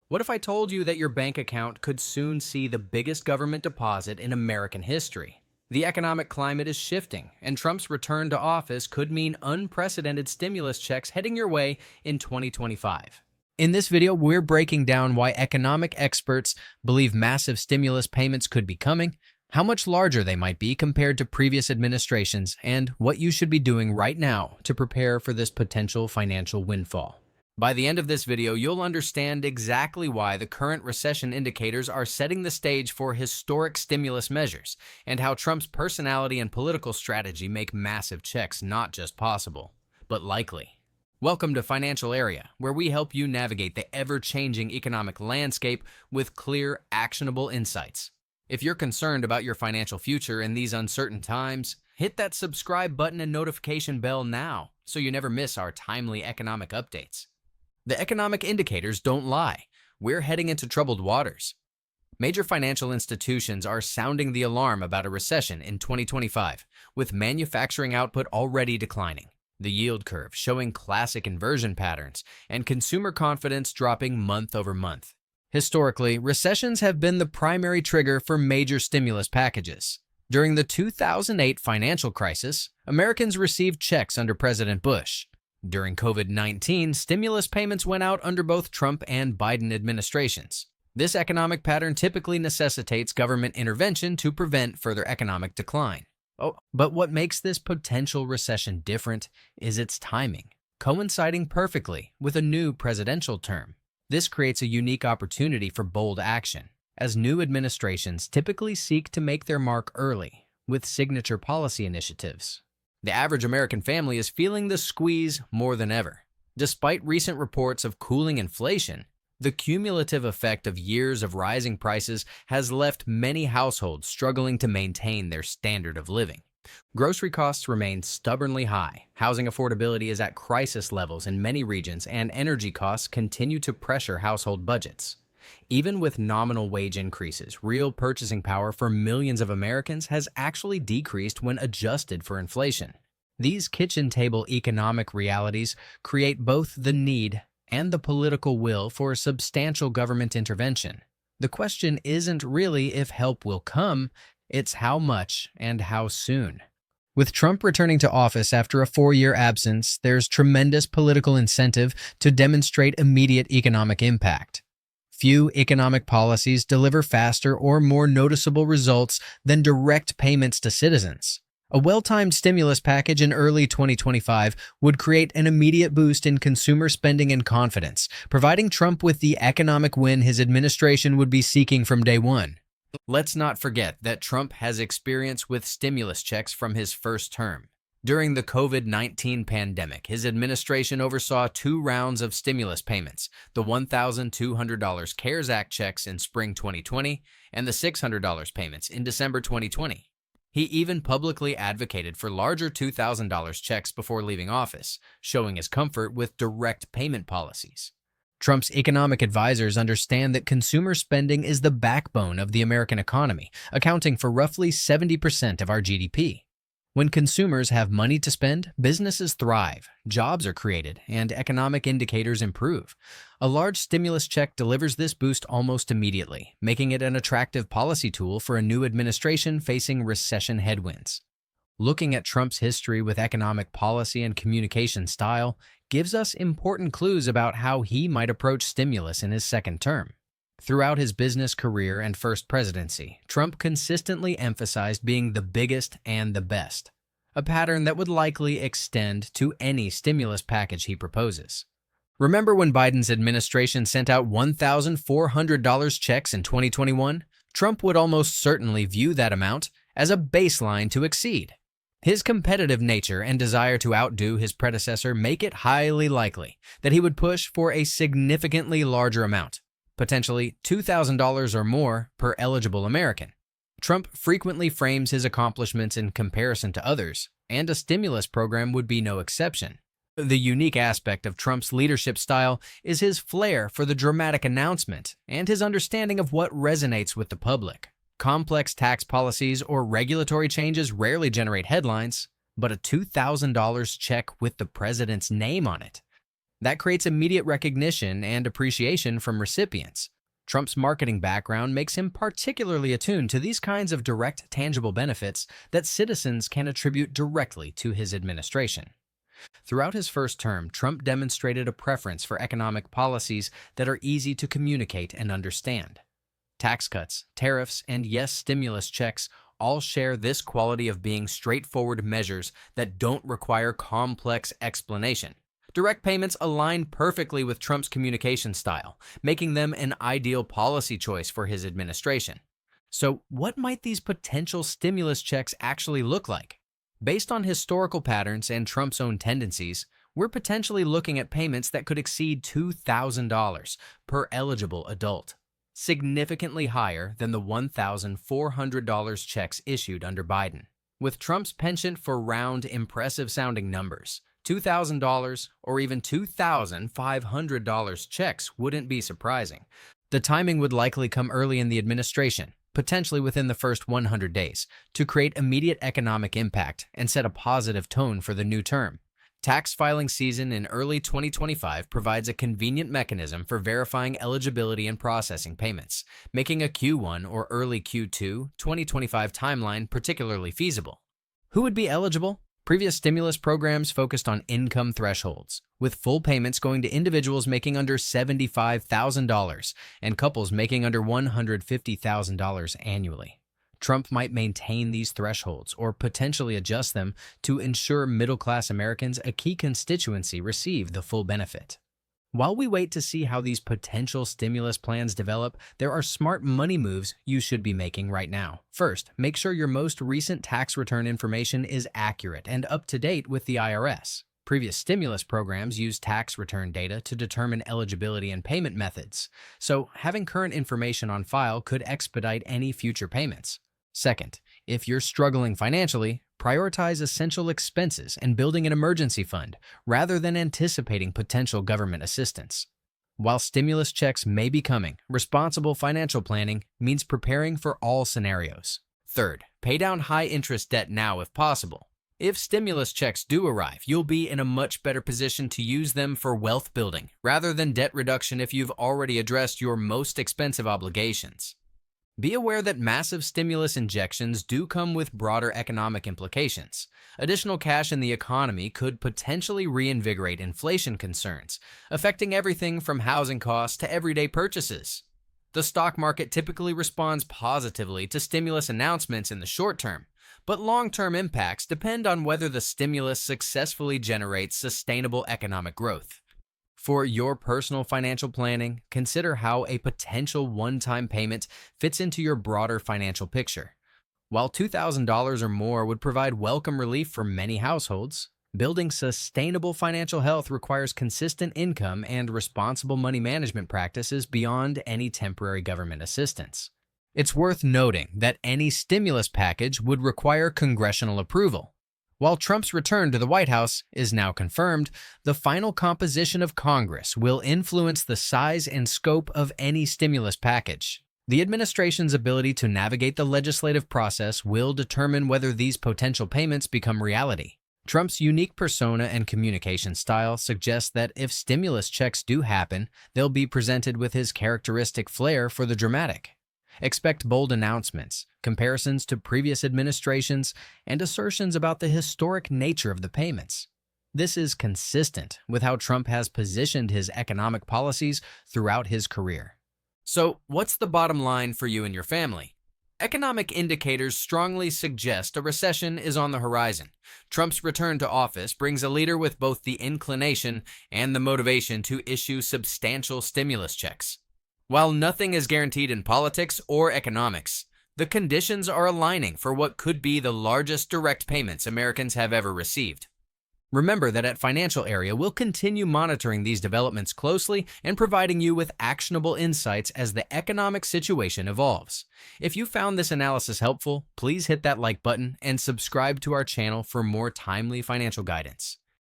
What if I told you that your bank account could soon see the biggest government deposit in American history? The economic climate is shifting, and Trump's return to office could mean unprecedented stimulus checks heading your way in 2025. In this video, we're breaking down why economic experts believe massive stimulus payments could be coming, how much larger they might be compared to previous administrations, and what you should be doing right now to prepare for this potential financial windfall. By the end of this video, you'll understand exactly why the current recession indicators are setting the stage for historic stimulus measures, and how Trump's personality and political strategy make massive checks not just possible, but likely. Welcome to Financial Area, where we help you navigate the ever-changing economic landscape with clear, actionable insights. If you're concerned about your financial future in these uncertain times, hit that subscribe button and notification bell now so you never miss our timely economic updates. The economic indicators don't lie. We're heading into troubled waters. Major financial institutions are sounding the alarm about a recession in 2025, with manufacturing output already declining, the yield curve showing classic inversion patterns, and consumer confidence dropping month over month. Historically, recessions have been the primary trigger for major stimulus packages. During the 2008 financial crisis, Americans received checks under President Bush. During COVID-19, stimulus payments went out under both Trump and Biden administrations. This economic pattern typically necessitates government intervention to prevent further economic decline. But what makes this potential recession different is its timing, coinciding perfectly with a new presidential term. This creates a unique opportunity for bold action, as new administrations typically seek to make their mark early with signature policy initiatives. The average American family is feeling the squeeze more than ever. Despite recent reports of cooling inflation, the cumulative effect of years of rising prices has left many households struggling to maintain their standard of living. Grocery costs remain stubbornly high, housing affordability is at crisis levels in many regions, and energy costs continue to pressure household budgets. Even with nominal wage increases, real purchasing power for millions of Americans has actually decreased when adjusted for inflation. These kitchen table economic realities create both the need and the political will for substantial government intervention. The question isn't really if help will come, it's how much and how soon. With Trump returning to office after a 4-year absence, there's tremendous political incentive to demonstrate immediate economic impact. Few economic policies deliver faster or more noticeable results than direct payments to citizens. A well-timed stimulus package in early 2025 would create an immediate boost in consumer spending and confidence, providing Trump with the economic win his administration would be seeking from day one. Let's not forget that Trump has experience with stimulus checks from his first term. During the COVID-19 pandemic, his administration oversaw 2 rounds of stimulus payments, the $1,200 CARES Act checks in spring 2020 and the $600 payments in December 2020. He even publicly advocated for larger $2,000 checks before leaving office, showing his comfort with direct payment policies. Trump's economic advisors understand that consumer spending is the backbone of the American economy, accounting for roughly 70% of our GDP. When consumers have money to spend, businesses thrive, jobs are created, and economic indicators improve. A large stimulus check delivers this boost almost immediately, making it an attractive policy tool for a new administration facing recession headwinds. Looking at Trump's history with economic policy and communication style gives us important clues about how he might approach stimulus in his second term. Throughout his business career and first presidency, Trump consistently emphasized being the biggest and the best, a pattern that would likely extend to any stimulus package he proposes. Remember when Biden's administration sent out $1,400 checks in 2021? Trump would almost certainly view that amount as a baseline to exceed. His competitive nature and desire to outdo his predecessor make it highly likely that he would push for a significantly larger amount, potentially $2,000 or more per eligible American. Trump frequently frames his accomplishments in comparison to others, and a stimulus program would be no exception. The unique aspect of Trump's leadership style is his flair for the dramatic announcement and his understanding of what resonates with the public. Complex tax policies or regulatory changes rarely generate headlines, but a $2,000 check with the president's name on it, That creates immediate recognition and appreciation from recipients. Trump's marketing background makes him particularly attuned to these kinds of direct, tangible benefits that citizens can attribute directly to his administration. Throughout his first term, Trump demonstrated a preference for economic policies that are easy to communicate and understand. Tax cuts, tariffs, and yes, stimulus checks all share this quality of being straightforward measures that don't require complex explanation. Direct payments align perfectly with Trump's communication style, making them an ideal policy choice for his administration. So, what might these potential stimulus checks actually look like? Based on historical patterns and Trump's own tendencies, we're potentially looking at payments that could exceed $2,000 per eligible adult, significantly higher than the $1,400 checks issued under Biden. With Trump's penchant for round, impressive-sounding numbers, $2,000 or even $2,500 checks wouldn't be surprising. The timing would likely come early in the administration, potentially within the first 100 days, to create immediate economic impact and set a positive tone for the new term. Tax filing season in early 2025 provides a convenient mechanism for verifying eligibility and processing payments, making a Q1 or early Q2 2025 timeline particularly feasible. Who would be eligible? Previous stimulus programs focused on income thresholds, with full payments going to individuals making under $75,000 and couples making under $150,000 annually. Trump might maintain these thresholds or potentially adjust them to ensure middle-class Americans, a key constituency, receive the full benefit. While we wait to see how these potential stimulus plans develop, there are smart money moves you should be making right now. First, make sure your most recent tax return information is accurate and up to date with the IRS. Previous stimulus programs use tax return data to determine eligibility and payment methods, so having current information on file could expedite any future payments. Second, if you're struggling financially, prioritize essential expenses and building an emergency fund rather than anticipating potential government assistance. While stimulus checks may be coming, responsible financial planning means preparing for all scenarios. Third, pay down high-interest debt now if possible. If stimulus checks do arrive, you'll be in a much better position to use them for wealth building rather than debt reduction if you've already addressed your most expensive obligations. Be aware that massive stimulus injections do come with broader economic implications. Additional cash in the economy could potentially reinvigorate inflation concerns, affecting everything from housing costs to everyday purchases. The stock market typically responds positively to stimulus announcements in the short term, but long-term impacts depend on whether the stimulus successfully generates sustainable economic growth. For your personal financial planning, consider how a potential one-time payment fits into your broader financial picture. While $2,000 or more would provide welcome relief for many households, building sustainable financial health requires consistent income and responsible money management practices beyond any temporary government assistance. It's worth noting that any stimulus package would require congressional approval. While Trump's return to the White House is now confirmed, the final composition of Congress will influence the size and scope of any stimulus package. The administration's ability to navigate the legislative process will determine whether these potential payments become reality. Trump's unique persona and communication style suggest that if stimulus checks do happen, they'll be presented with his characteristic flair for the dramatic. Expect bold announcements, comparisons to previous administrations, and assertions about the historic nature of the payments. This is consistent with how Trump has positioned his economic policies throughout his career. So, what's the bottom line for you and your family? Economic indicators strongly suggest a recession is on the horizon. Trump's return to office brings a leader with both the inclination and the motivation to issue substantial stimulus checks. While nothing is guaranteed in politics or economics, the conditions are aligning for what could be the largest direct payments Americans have ever received. Remember that at Financial Area, we'll continue monitoring these developments closely and providing you with actionable insights as the economic situation evolves. If you found this analysis helpful, please hit that like button and subscribe to our channel for more timely financial guidance.